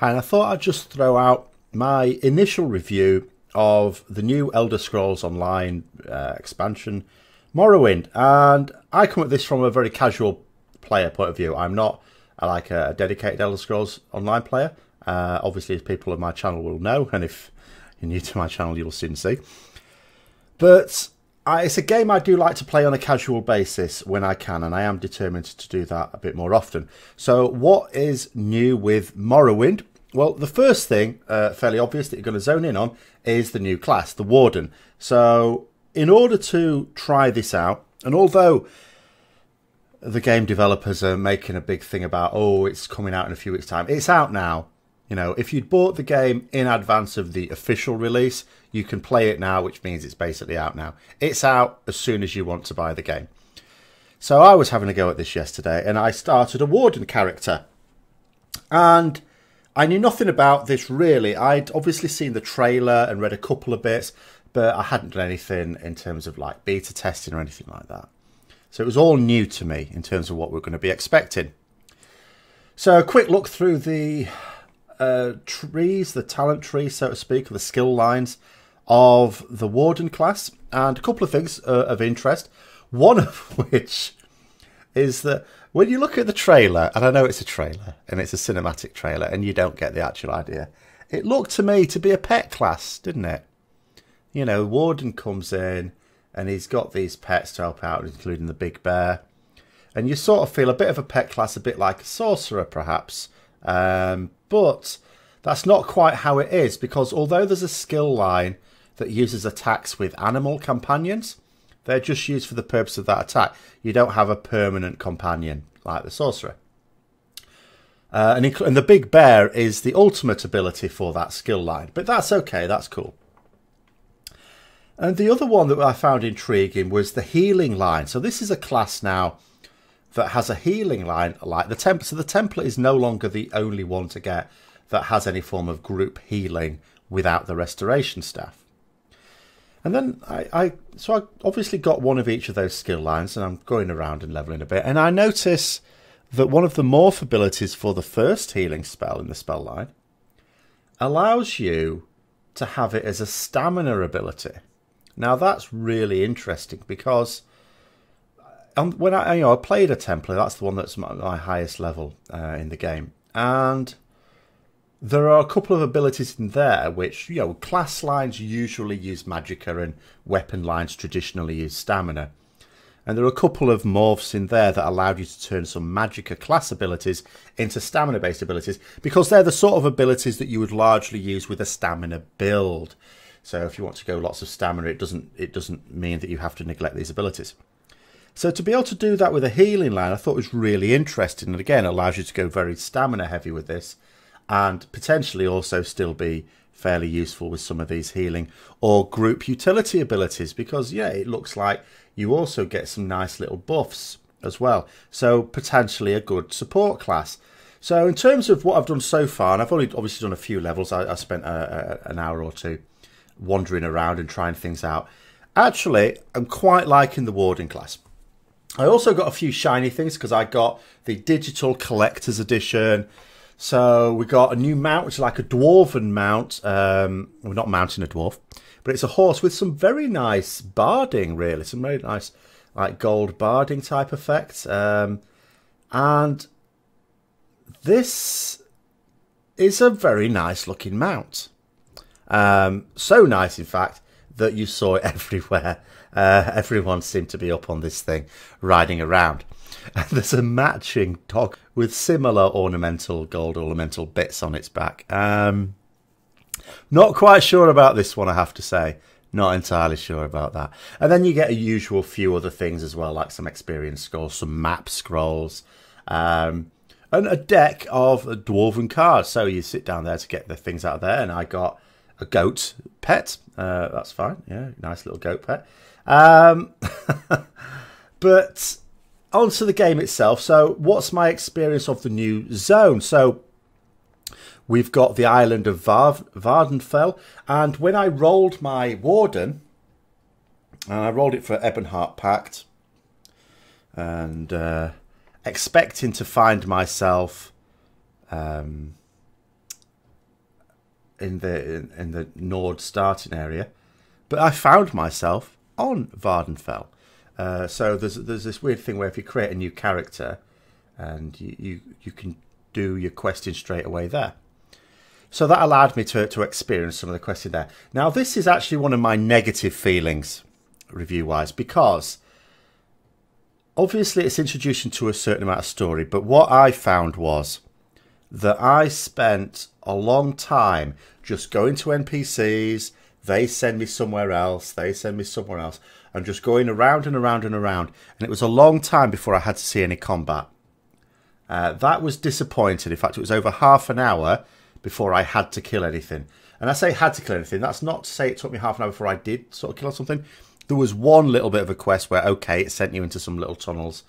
And I thought I'd just throw out my initial review of the new Elder Scrolls Online expansion, Morrowind. And I come at this from a very casual player point of view. I'm not like a dedicated Elder Scrolls Online player. Obviously, as people on my channel will know, and if you're new to my channel, you'll soon see. But it's a game I do like to play on a casual basis when I can, and I am determined to do that a bit more often. So what is new with Morrowind? Well, the first thing, fairly obvious, that you're going to zone in on is the new class, the Warden. So in order to try this out, and although the game developers are making a big thing about, oh, it's coming out in a few weeks' time, it's out now. You know, if you'd bought the game in advance of the official release, you can play it now, which means it's basically out now. It's out as soon as you want to buy the game. So I was having a go at this yesterday, and I started a Warden character. And I knew nothing about this, really. I'd obviously seen the trailer and read a couple of bits, but I hadn't done anything in terms of like beta testing or anything like that. So it was all new to me in terms of what we're going to be expecting. So a quick look through the trees, the talent tree, so to speak, or the skill lines of the Warden class, and a couple of things of interest. One of which is that when you look at the trailer, and I know it's a trailer and it's a cinematic trailer and you don't get the actual idea, it looked to me to be a pet class, didn't it? You know, Warden comes in and he's got these pets to help out, including the big bear, and you sort of feel a bit of a pet class, a bit like a sorcerer perhaps. But that's not quite how it is, because although there's a skill line that uses attacks with animal companions, they're just used for the purpose of that attack. You don't have a permanent companion like the sorcerer. And the big bear is the ultimate ability for that skill line, but that's okay, that's cool. And the other one that I found intriguing was the healing line. So this is a class now that has a healing line like the template. So the template is no longer the only one to get that has any form of group healing without the restoration staff. And then I obviously got one of each of those skill lines, and I'm going around and leveling a bit, and I notice that one of the morph abilities for the first healing spell in the spell line allows you to have it as a stamina ability. Now that's really interesting, because when I played a Templar, that's the one that's my highest level in the game, and there are a couple of abilities in there which, you know, class lines usually use magicka and weapon lines traditionally use stamina, and there are a couple of morphs in there that allowed you to turn some magicka class abilities into stamina based abilities, because they're the sort of abilities that you would largely use with a stamina build. So if you want to go lots of stamina, it doesn't mean that you have to neglect these abilities. So to be able to do that with a healing line, I thought was really interesting, and again allows you to go very stamina heavy with this, and potentially also still be fairly useful with some of these healing or group utility abilities, because yeah, it looks like you also get some nice little buffs as well. So potentially a good support class. So in terms of what I've done so far, and I've only obviously done a few levels, I spent an hour or two wandering around and trying things out. Actually, I'm quite liking the Warden class. I also got a few shiny things because I got the digital collector's edition. So we got a new mount, which is like a dwarven mount. We're not mounting a dwarf, but it's a horse with some very nice barding, really. Some very nice like gold barding type effects. And this is a very nice looking mount. So nice, in fact, that you saw it everywhere. Everyone seemed to be up on this thing, riding around. And there's a matching dog with similar gold ornamental bits on its back. Not quite sure about this one, I have to say. Not entirely sure about that. And then you get a usual few other things as well, like some experience scrolls, some map scrolls, and a deck of dwarven cards. So you sit down there to get the things out of there, and I got a goat pet. That's fine. Yeah, nice little goat pet. But onto the game itself. So what's my experience of the new zone? So we've got the island of Vardenfell, and when I rolled my Warden, and I rolled it for Ebonheart Pact, and expecting to find myself in the Nord starting area, but I found myself on Vardenfell. So there's this weird thing where if you create a new character, and you can do your questing straight away there. So that allowed me to experience some of the questing there. Now this is actually one of my negative feelings review-wise, because obviously it's introducing to a certain amount of story, but what I found was that I spent a long time just going to NPCs, they send me somewhere else, they send me somewhere else, and just going around and around and around, and it was a long time before I had to see any combat. That was disappointing. In fact, it was over half an hour before I had to kill anything. And I say had to kill anything, that's not to say it took me half an hour before I did sort of kill something. There was one little bit of a quest where, okay, it sent you into some little tunnels,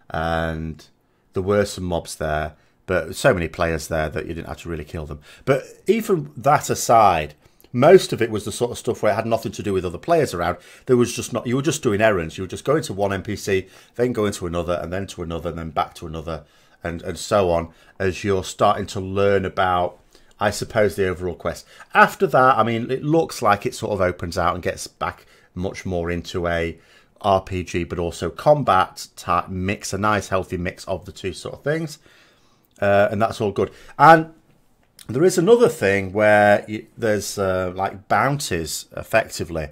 and there were some mobs there, but so many players there that you didn't have to really kill them. But even that aside, most of it was the sort of stuff where it had nothing to do with other players around. There was just not, you were just doing errands. You were just going to one NPC, then going to another, and then to another, and then back to another, and so on, as you're starting to learn about, I suppose, the overall quest. After that, I mean, it looks like it sort of opens out and gets back much more into a RPG, but also combat type mix, a nice healthy mix of the two sort of things, and that's all good. And there is another thing where there's like bounties, effectively,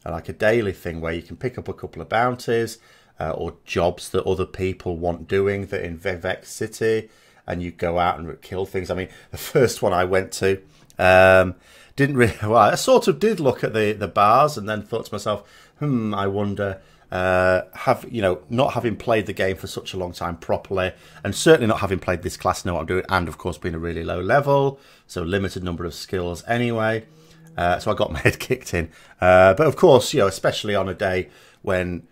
like a daily thing where you can pick up a couple of bounties or jobs that other people want doing that in Vivek City, and you go out and kill things. I mean, the first one I went to, didn't really, well, I sort of did look at the bars and then thought to myself, I wonder, not having played the game for such a long time properly, and certainly not having played this class, know what I'm doing, and of course being a really low level, so limited number of skills anyway, so I got my head kicked in. But of course, especially on a day when,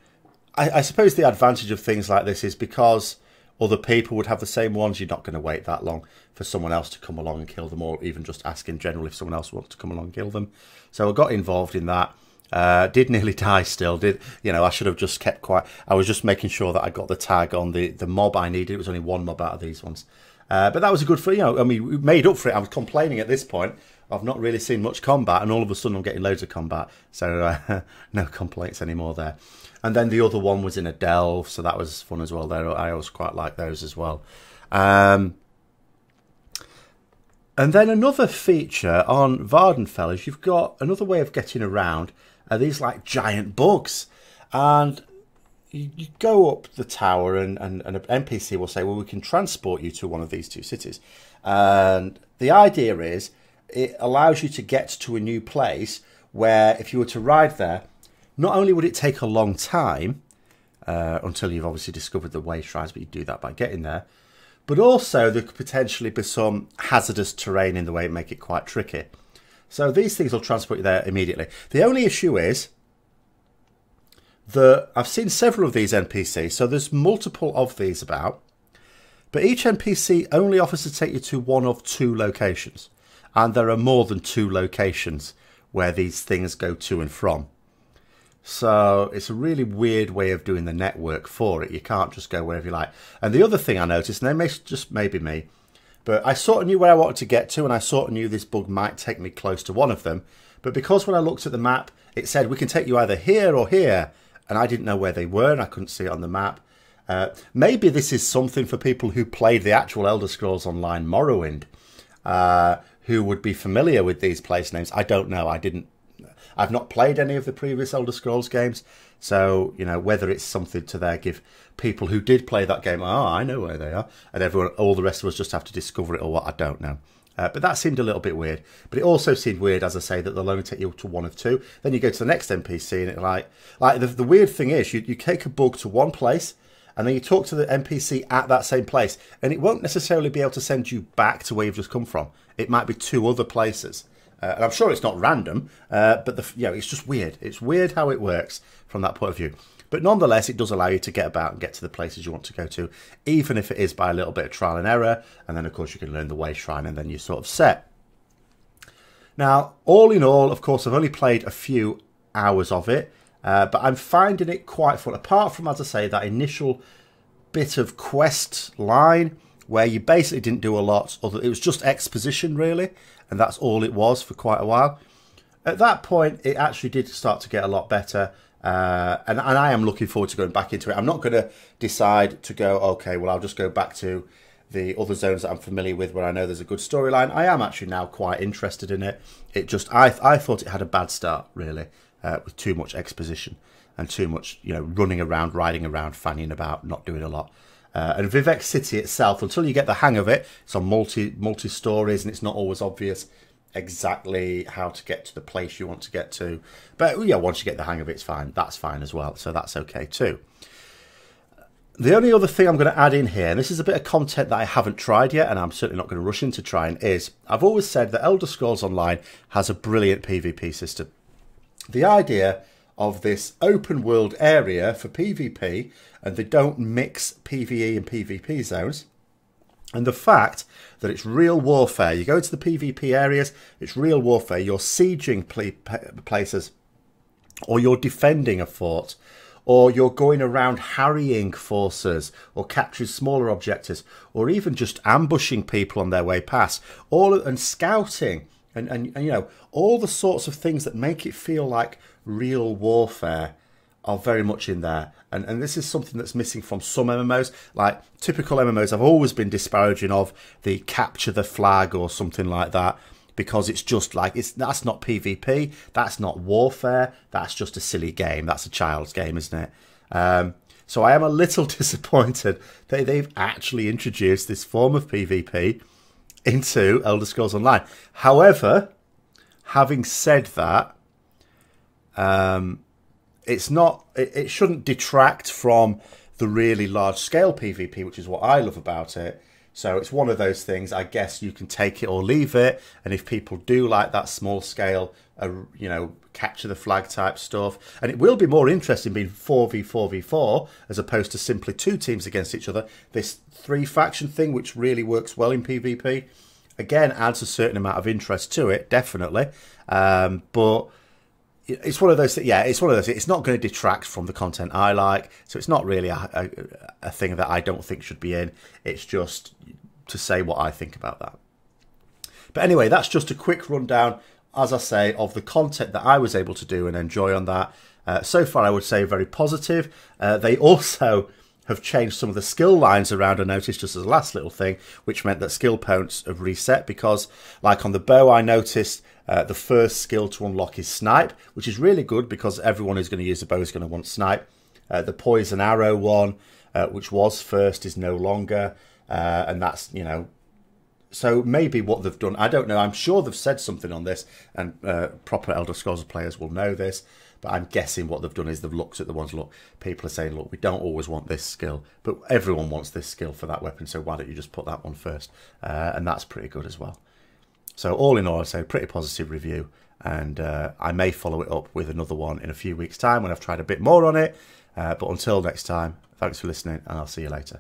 I suppose the advantage of things like this is because other people would have the same ones, you're not going to wait that long for someone else to come along and kill them, or even just ask in general if someone else wants to come along and kill them. So I got involved in that. Did nearly die still. I should have just kept quiet. I was just making sure that I got the tag on the mob I needed. It was only one mob out of these ones. But that was a good, we made up for it. I was complaining at this point. I've not really seen much combat, and all of a sudden I'm getting loads of combat. So no complaints anymore there. And then the other one was in a delve, so that was fun as well there. I always quite like those as well. And then another feature on Vardenfell is you've got another way of getting around are these like giant bugs. And you go up the tower and an NPC will say, well, we can transport you to one of these two cities. And the idea is it allows you to get to a new place where if you were to ride there, not only would it take a long time until you've obviously discovered the way shrines, but you do that by getting there, but also there could potentially be some hazardous terrain in the way and make it quite tricky. So these things will transport you there immediately. The only issue is that I've seen several of these NPCs, so there's multiple of these about, but each NPC only offers to take you to one of two locations, and there are more than two locations where these things go to and from. So it's a really weird way of doing the network for it. You can't just go wherever you like. And the other thing I noticed, and just maybe me, but I sort of knew where I wanted to get to, and I sort of knew this bug might take me close to one of them. But because when I looked at the map, it said we can take you either here or here, and I didn't know where they were, and I couldn't see it on the map. Maybe this is something for people who played the actual Elder Scrolls Online Morrowind, who would be familiar with these place names. I don't know. I've not played any of the previous Elder Scrolls games, so, whether it's something to there give people who did play that game, I know where they are, and all the rest of us just have to discover it or what, I don't know. But that seemed a little bit weird. But it also seemed weird, as I say, that they'll only take you to one of two. Then you go to the next NPC, and it's the weird thing is, you take a bug to one place, and then you talk to the NPC at that same place, and it won't necessarily be able to send you back to where you've just come from. It might be two other places. And I'm sure it's not random, but it's just weird. It's weird how it works from that point of view. But nonetheless, it does allow you to get about and get to the places you want to go to, even if it is by a little bit of trial and error. And then, of course, you can learn the way shrine, and then you're sort of set. Now, all in all, of course, I've only played a few hours of it, but I'm finding it quite fun. Apart from, as I say, that initial bit of quest line, where you basically didn't do a lot. It was just exposition, really, and that's all it was for quite a while. At that point, it actually did start to get a lot better, and I am looking forward to going back into it. I'm not going to decide to go, okay, well, I'll just go back to the other zones that I'm familiar with where I know there's a good storyline. I am actually now quite interested in it. It just, I thought it had a bad start, really, with too much exposition and too much, running around, riding around, fanning about, not doing a lot. And Vivek City itself, until you get the hang of it, it's on multi stories, and it's not always obvious exactly how to get to the place you want to get to. But yeah, once you get the hang of it, it's fine. That's fine as well. So that's okay too. The only other thing I'm going to add in here, and this is a bit of content that I haven't tried yet, and I'm certainly not going to rush into trying, is I've always said that Elder Scrolls Online has a brilliant PvP system. The idea of this open world area for PvP, and they don't mix PvE and PvP zones, and the fact that it's real warfare. You go to the PvP areas, it's real warfare. You're sieging places, or you're defending a fort, or you're going around harrying forces, or capturing smaller objectives, or even just ambushing people on their way past, and scouting, and all the sorts of things that make it feel like real warfare are very much in there. And this is something that's missing from some MMOs. Like typical MMOs, I've always been disparaging of the capture the flag or something like that, because it's just like, that's not PvP, that's not warfare, that's just a silly game, that's a child's game, isn't it? So I am a little disappointed that they've actually introduced this form of PvP into Elder Scrolls Online. However, having said that, it shouldn't detract from the really large scale PvP, which is what I love about it. So it's one of those things, I guess you can take it or leave it. And if people do like that small scale, capture the flag type stuff, and it will be more interesting being 4v4v4 as opposed to simply two teams against each other. This 3 faction thing, which really works well in PvP, again, adds a certain amount of interest to it, definitely. But it's one of those things, yeah, it's one of those things. It's not going to detract from the content I like, so it's not really a thing that I don't think should be in. It's just to say what I think about that. But anyway, that's just a quick rundown, as I say, of the content that I was able to do and enjoy on that. So far, I would say very positive. They also have changed some of the skill lines around, I noticed, just as a last little thing, which meant that skill points have reset, because like on the bow, I noticed the first skill to unlock is snipe, which is really good because everyone who's going to use the bow is going to want snipe. The poison arrow one, which was first, is no longer, and that's, so maybe what they've done, I don't know, I'm sure they've said something on this, and proper Elder Scrolls players will know this, but I'm guessing what they've done is they've looked at the ones, look, people are saying, look, we don't always want this skill, but everyone wants this skill for that weapon, so why don't you just put that one first? And that's pretty good as well. So all in all, I'd say pretty positive review, and I may follow it up with another one in a few weeks' time when I've tried a bit more on it. But until next time, thanks for listening, and I'll see you later.